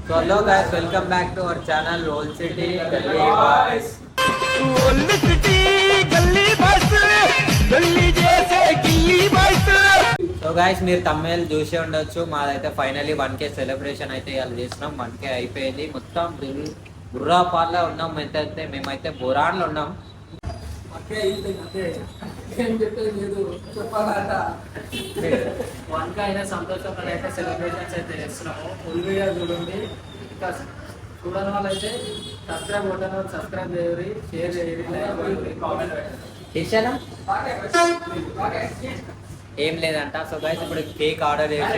So hello guys, welcome back to our channel Roll City Gully Boys. So guys మీరు తమిళ్ చూసి ఉండొచ్చు. మాదైతే finally 1K celebration అయితే ఇవాళ చేసినాం. 1K అయిపోయింది. మొత్తం బుర్రా పార్లో ఉన్నాం. మేమైతే బురాన్లో ఉన్నాం. ఏం చెప్పేది లేదు, చెప్పాలట. 1K అయినా సంతోషంగా అయితే సెలబ్రేషన్స్ అయితే చేస్తున్నాము. ఫుల్ వీడియో చూడండి. ఇంకా చూడని వాళ్ళు అయితే సబ్స్క్రైబ్ కొట్టని వాళ్ళు సబ్స్క్రైబ్ చేయరు, షేర్ చేయరు, లైక్ చేయరు, కామెంట్ చేశానా ఏం లేదంట. సో గైస్ ఇప్పుడు కేక్ ఆర్డర్ చేసి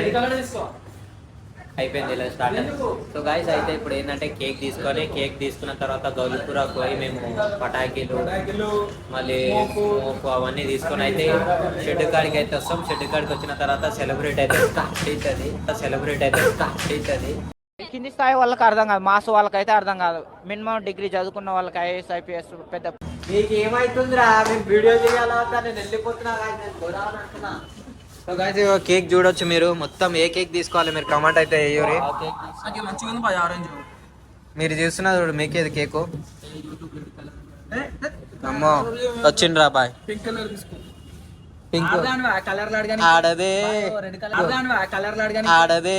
అయిపోయింది, ఇలా స్టార్ట్ అయింది. సో గైస్ అయితే ఇప్పుడు ఏంటంటే కేక్ తీసుకున్న తర్వాత గౌలిపురాకు పోయి మేము పటాకీలు మళ్ళీ మోపు అవన్నీ తీసుకొని అయితే షెడ్ కాడికి అయితే వస్తాం. షెడ్ కాడికి వచ్చిన తర్వాత సెలబ్రేట్ అయితే స్టార్ట్ అవుతుంది. కింది స్థాయి వాళ్ళకి అర్థం కాదు, మాస్ వాళ్ళకైతే అర్థం కాదు. మినిమం డిగ్రీ చదువుకున్న వాళ్ళకి ఐఏఎస్ ఐపీఎస్ పెద్ద. మీకు ఏమైతుందిరా, మేము వీడియో చేయాలా నేను వెళ్ళిపోతున్నా. సో గైస్ కేక్ చూడొచ్చు మీరు. మొత్తం ఏ కేక్ తీసుకోవాలి మీరు కమెంట్ అయితే వేయరు. మీరు చూస్తున్నారు చూడు, మీకేది కేకు. అమ్మో వచ్చిండ్రా బాయ్. పింక్ కలర్ ఆడదే ఆడదే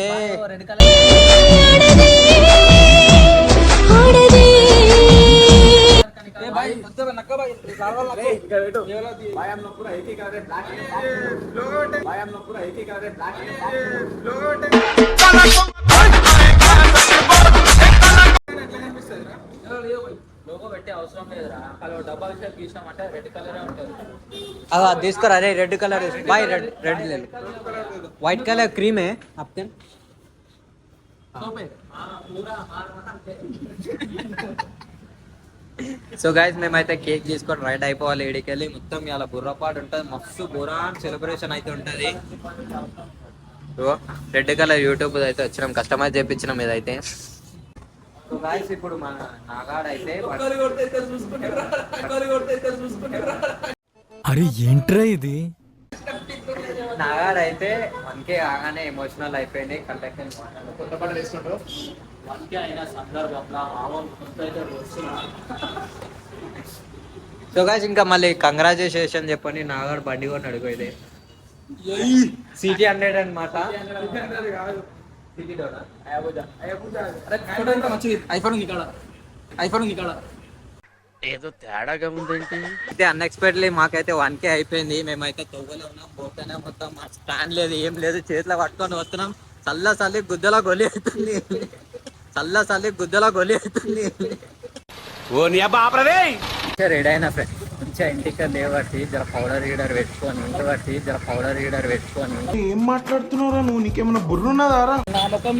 అది తీసుకురా. అరే రెడ్ కలర్ బాయ్, రెడ్ లేదు, వైట్ కలర్ క్రీమ్ है आपके. సో గైస్ మేమైతే కేక్ తీసుకొని రైట్ అయిపోవాలి. ఇడికి వెళ్ళి మొత్తం ఇలా బుర్రపాటు ఉంటుంది. మస్తు బురాన్ సెలబ్రేషన్ అయితే ఉంటుంది. రెడ్ కలర్ యూట్యూబ్ అయితే వచ్చినాం, కస్టమైజ్ చేయించినాం ఇదైతే. సో గైస్ ఇప్పుడు మన నాగాడ్ అయితే అరే ఏంట్రా ఇది, నాగాడ్ అయితే 1K కాగానే ఎమోషనల్ అయిపోయింది. కంటెక్ట్ కొత్త బట్టలు వేసుకుంటారు. 1K అయిన సందర్భంలో సో గైస్ ఇంకా మళ్ళీ కంగ్రాచులేషన్ చెప్పండి. నాగాడ్ బండి కూడా అడిపోయింది. సిటీ 100 అనమాట. ఏదో తేడాగా ఉందేంటి. అయితే అన్ఎక్స్పెక్టెడ్లీ మాకైతే 1K అయిపోయింది. మేమైతే తొవ్వలో ఉన్నాం, పోతేనే మొత్తం మా స్టాండ్ లేదు, ఏం లేదు, చేతిలో పట్టుకొని వస్తున్నాం. చల్లి గుద్దలా గొలి అవుతుంది. రెడీ అయినా ఫ్రెండ్ మంచిగా ఇంటికి లేవట్టి జర పౌడర్ గీడర్ పెట్టుకొని ఏం మాట్లాడుతున్నారా నువ్వు? నీకేమన్నా బుర్రున్నదారా? అర్థం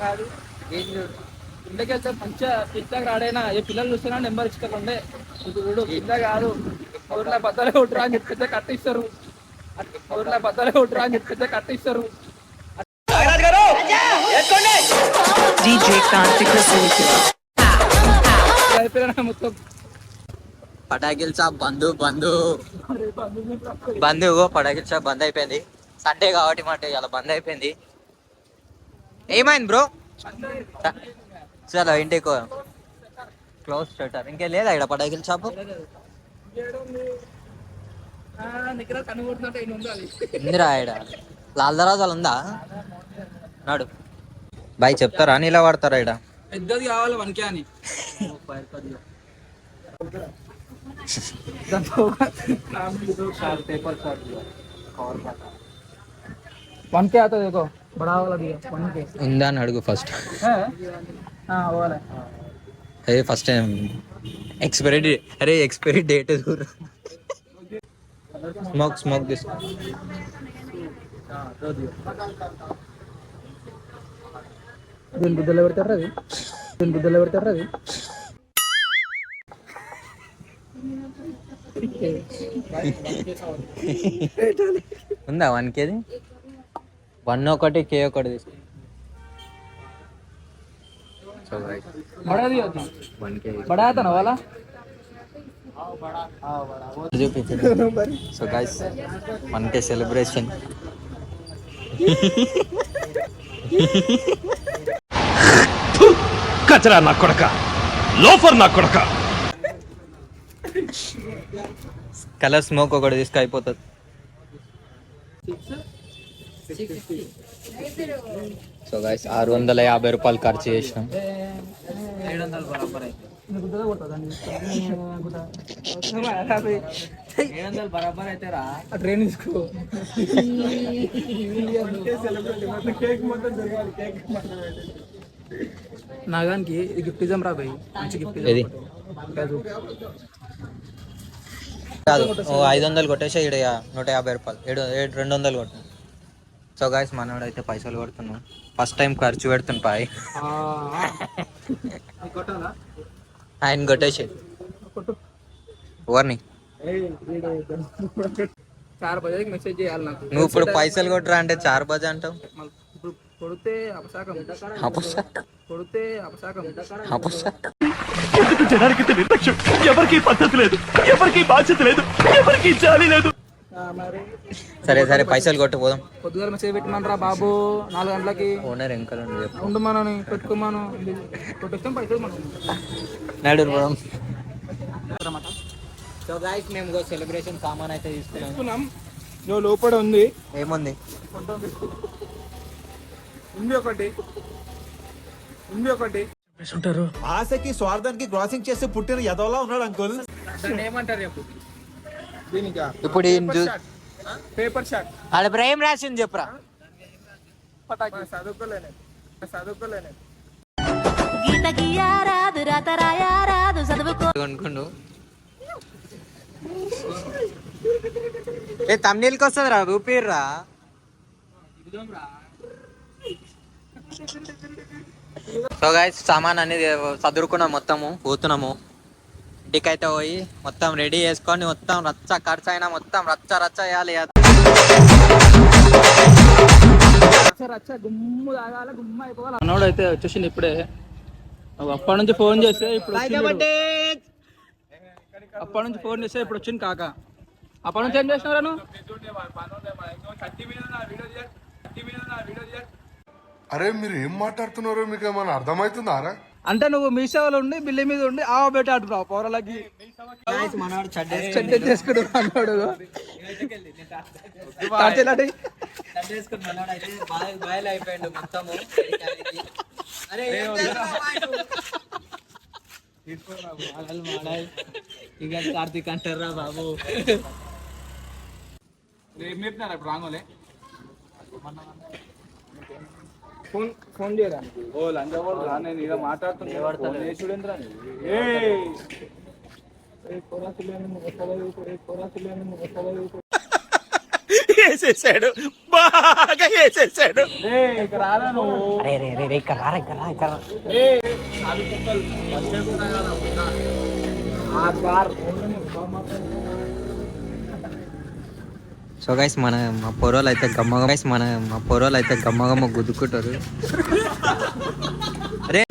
కాదు. ఏం చూడు ఇంటికి వెళ్తే మంచిగా పిల్లకి రాడైనా ఏ పిల్లలు చూస్తున్నా నెంబర్ ఇచ్చుకోకండి. చూడు పిల్ల కాదు, ఊర్లో బద్దలే కొట్టురా అని చెప్పితే కట్టిస్తారు. మొత్తం పటాకిల్ షాప్ బంధు పటాకిల్ షాప్ బంద్ అయిపోయింది. సండే కాబట్టి మాట ఇలా బంద్ అయిపోయింది. ఏమైంది బ్రో? చలో ఇంటికి క్లోజ్ షట్టర్. ఇంకే లేదా ఇక్కడ పటాకిల్ షాప్? ఇందిరా ఇక్కడ లాల్ దర్వాజాలు ఉందా? నాడు బాయ్ చెప్తారా నీలా వాడతారా ఇక్కడ? పెద్దది కావాలి 1K అని. 1K आता देखो बड़ा वाला दिया 1K ఉందా అని అడుగు ఫస్ట్. అదే first time expiry date smoke తీసుకో. దీని గుద్దలు పెడతారు అది. ఉందా 1Kది? 1 ఒకటి K ఒకటి తీసుకో. बड़ा दिया थी 1K बड़ा था ना वाला సో గైస్ 1K సెలబ్రేషన్ కచరా నా కొడక, లోఫర్ నా కొడక. కలర్ స్మోక్ ఒకటి తీసుకు అయిపోతుంది. సో గైస్ 650 రూపాయలు ఖర్చు చేసినాం. 700 బరాబర్ అయితే 700 బరాబర్ అయితే రా ట్రైన్ తీసుకో. నాగానికి ఇది గిఫ్ట్ ఇద్దాం రా భయ్, మంచి గిఫ్ట్ ఏది కాదు 500 కొట్టేసా. ఇక్కడ 150 రూపాయలు 200 కొట్టు. సో గాయస్ మనోడు అయితే పైసలు కొడుతున్నాం. ఫస్ట్ టైం ఖర్చు పెడుతున్నా పాయ్. ఆయన కొట్టేసి ఎవరిని 4 బజార్కి మెసేజ్ చేయాలి నాకు. నువ్వు ఇప్పుడు పైసలు కొట్టరా అంటే 4 బజే అంటావు. ఇప్పుడు కొడితే అపశాకం, కొడితే అపశాకం. ఎందుకు జనానికి నిర్లక్ష్యం? ఎవరికి పద్ధతి లేదు, ఎవరికి బాధ్యత లేదు, ఎవరికి జాలి లేదు. మరి సరే సరే పైసలు కొట్టు పోదాం. పొద్దుగాల మెసేజ్ పెట్టమనరా బాబు 4 గంటలకి. ఓనర్ ఎంకలు చెప్పు ఉండమని పెట్టుకోమను, కొట్టేస్తాం పైసలు మనం. నాడు పోదాం. సో గాయస్ మేము సెలబ్రేషన్ సామాన్ అయితే తీసుకున్నాం. నువ్వు లోపల ఉంది, ఏముంది ఉంది ఒకటి, ఉంది ఒకటి. ఆశకి స్వార్థానికి క్రాసింగ్ చేస్తే పుట్టిన ఎదవలా ఉన్నాడు అంకుల్. దాన్ని ఏమంటారు చెప్పు? దీనికి ఇప్పుడు పేపర్ షాట్. ఆడ ఏం రాసింది చెప్పురా. పటాకి చదువుకోలేను, చదువుకోలేను. గీత గీయారాదు రాత రాయారాదు చదువుకో. కొనుక్కుండు ఏ తమ్నీళ్ళకి వస్తుంది రా, రూపీర్రా. సో గాయస్ సామాన్ అనేది చదువుకున్నాం, మొత్తము పోతున్నాము. ఇంటికైతే పోయి మొత్తం రెడీ చేసుకొని మొత్తం రచ్చ ఖర్చు అయినా మొత్తం రచ్చ రచ్చ వేయాలి. గుమ్ము తాగాలి, గుమ్మ అయిపోవాలి. అన్నోడు అయితే వచ్చేసింది ఇప్పుడే. అప్పటి నుంచి ఫోన్ చేస్తే ఇప్పుడు అప్పటి నుంచి ఫోన్ చేస్తే ఇప్పుడు వచ్చింది కాక. అప్పటి నుంచి ఏం చేసినారా నువ్వు? అరే మీరు ఏం మాట్లాడుతున్నారో మీకు ఏమైనా అర్థమవుతుందారా? అంటే నువ్వు మీ సేవలో ఉండి బిల్లి మీద ఉండి ఆ బయట ఆడుతున్నావు పౌరలకి. చెడ్డ చేసుకుంటూ అన్నాడు. ఇక కార్తీక్ అంటారా బాబు. ఏం చెప్తున్నారు ఇప్పుడు రాంగోలే? ఫోన్ చేయరా? ఓ లంజవాడు రా, నేను ఇలా మాట్లాడుతున్నా. వేసేసాడు, బాగా వేసేసాడు. సో గైస్ మా పొరలు అయితే గమ్మగమ్మ గుద్దుకుంటారు. అరే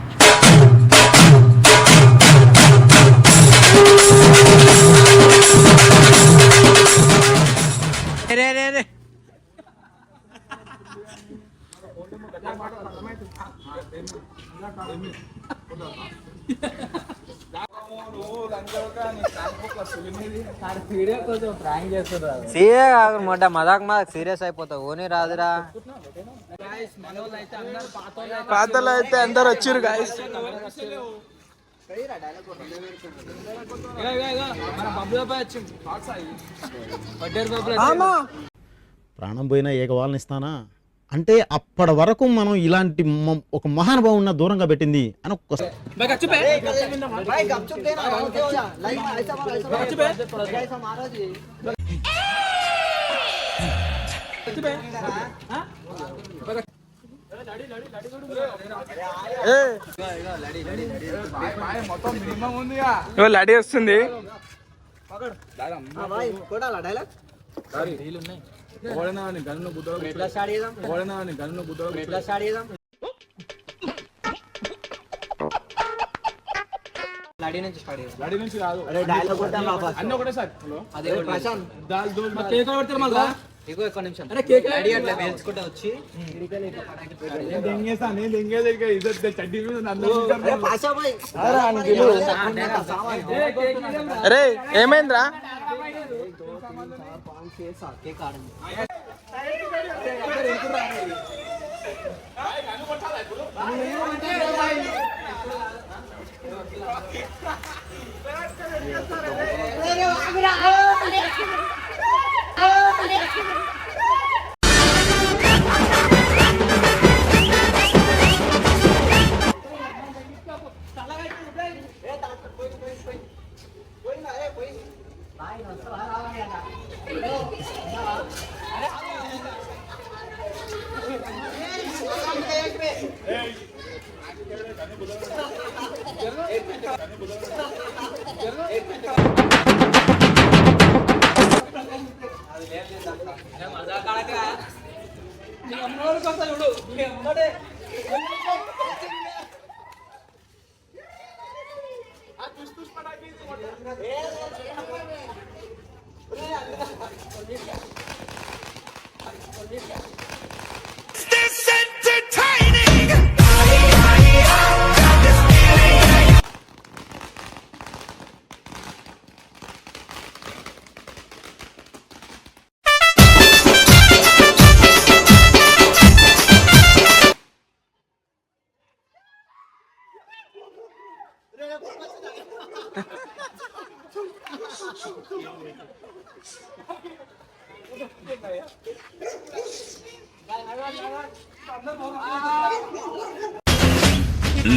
మదాక్ సీరియస్ అయిపోతావు. ఓనే రాదురా. పాతలు అయితే అందరు వచ్చారు గాయస్. ప్రాణం పోయినా ఏకవాళ్ళని ఇస్తానా అంటే అప్పటి వరకు మనం ఇలాంటి ఒక మహానుభావున్న దూరంగా పెట్టింది అని లడి వస్తుంది. ఇగో ఒక్క నిమిషం అరే కేక్ రెడీ అట్లా వేల్చుకుంటూ వచ్చి అరే ఏమైందిరా కేక్ ఆడండి.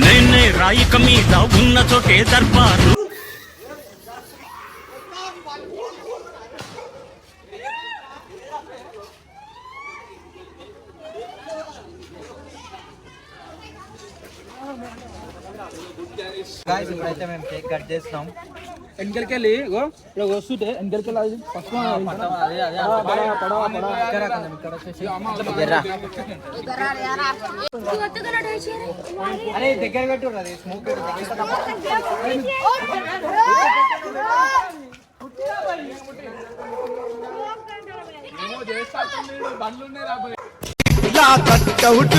నేనే రాయిక మీద ఉన్న చోటే దర్బారు Guys, ఇప్పుడైతే మేము కేక్ కట్ చేస్తున్నాం. వెనకలికి వెళ్ళి ఇగో ఇక్కడ వస్తుంటే వెనకలికి వెళ్ళాలి ఫస్ట్ అరే దగ్గర పెట్టు అది స్మోక్ ఇలా కట్అవుట్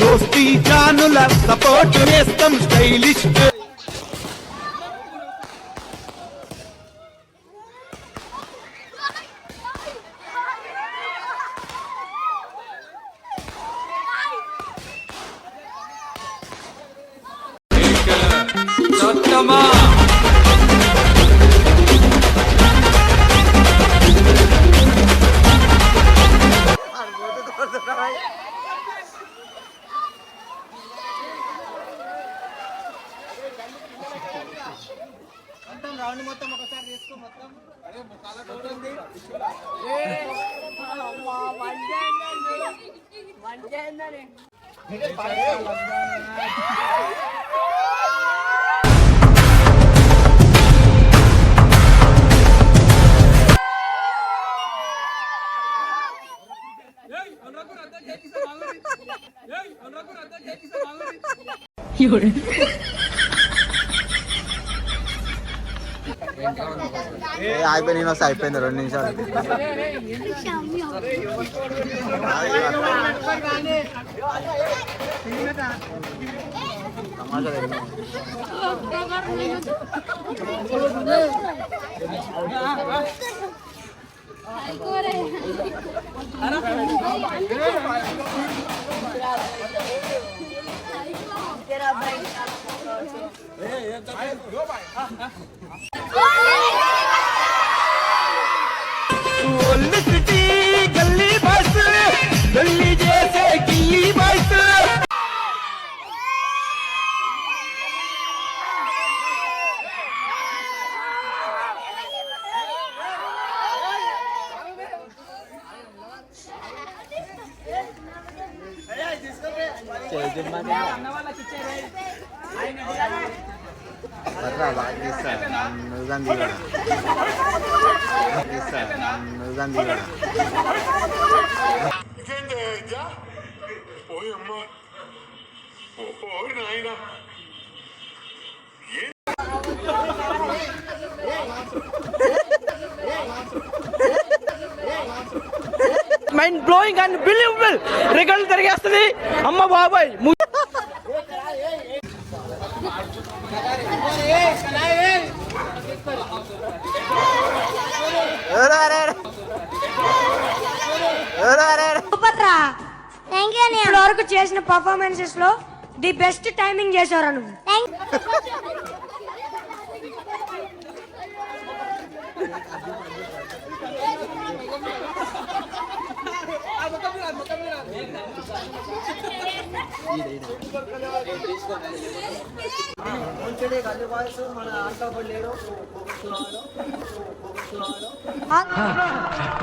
దోస్తి జానుల సపోర్ట్ వేస్తాం స్టైలిష్ అయిపోయి నేను వస్తే అయిపోయింది 2 నిమిషాలు గల్లీ బస్ గల్లీ చేసే గిల్లీ బస్ ఓయమ్మా ఓ నాయనా మైండ్ బ్లోయింగ్ అండ్ బిలీవబుల్ రికల్ తిరిగేస్తుంది అమ్మ బాబాయ్. సూపర్ రా. ఇప్పటి వరకు చేసిన పర్ఫార్మెన్సెస్ లో ది బెస్ట్ టైమింగ్ చేశారు నువ్వు.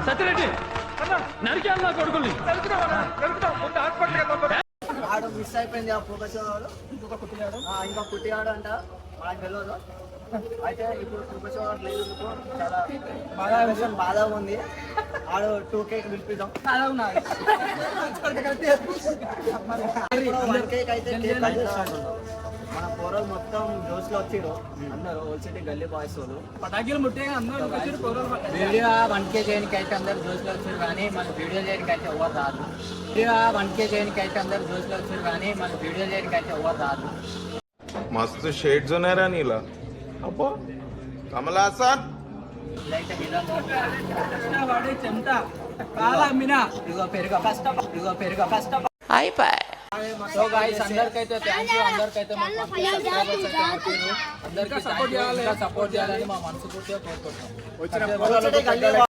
సత్యరెడ్డి నరికాను నా కొడుకుల్ని. ఆడు మిస్ అయిపోయింది ఆ ఫోకస్ వాడు ఇంకా పుట్టిగాడు అంట మనకు తెలియదు. అయితే ఇప్పుడు ఫోకస్ వాడు లేనందుకు చాలా బాధగా ఉంది. ఆడు 2K పిలిపిద్దాం. 1K అయితే మన పోరలు మొత్తం జోష్ లో వచ్చిరు. అందరూ వచ్చేటి గల్లీ బాయ్స్ వాళ్ళు పటాకీలు ముట్టే అందరూ వీడియో 1K చేయడానికి అయితే అందరు జోష్లో వచ్చారు కానీ మన వీడియో చేయడానికి అయితే ఎవరు రాదు. వీడియో 1K చేయడానికి అయితే అందరు జోష్లో వచ్చారు కానీ మన వీడియో చేయడానికి అయితే ఎవరు రాదు. మస్తు షేడ్స్ ఉన్నారా నీలా అబ్బో కమలాసన్ వాడే చెమట కాలా అమ్మినా ఇదిగో పెరుగు కష్టం. సో గైస్ అందరికైతే థ్యాంక్ యూ. అందరికైతే మా అందరికీ సపోర్ట్ చేయాలని మా మనసు పూర్తిగా కోరుకుంటున్నాం.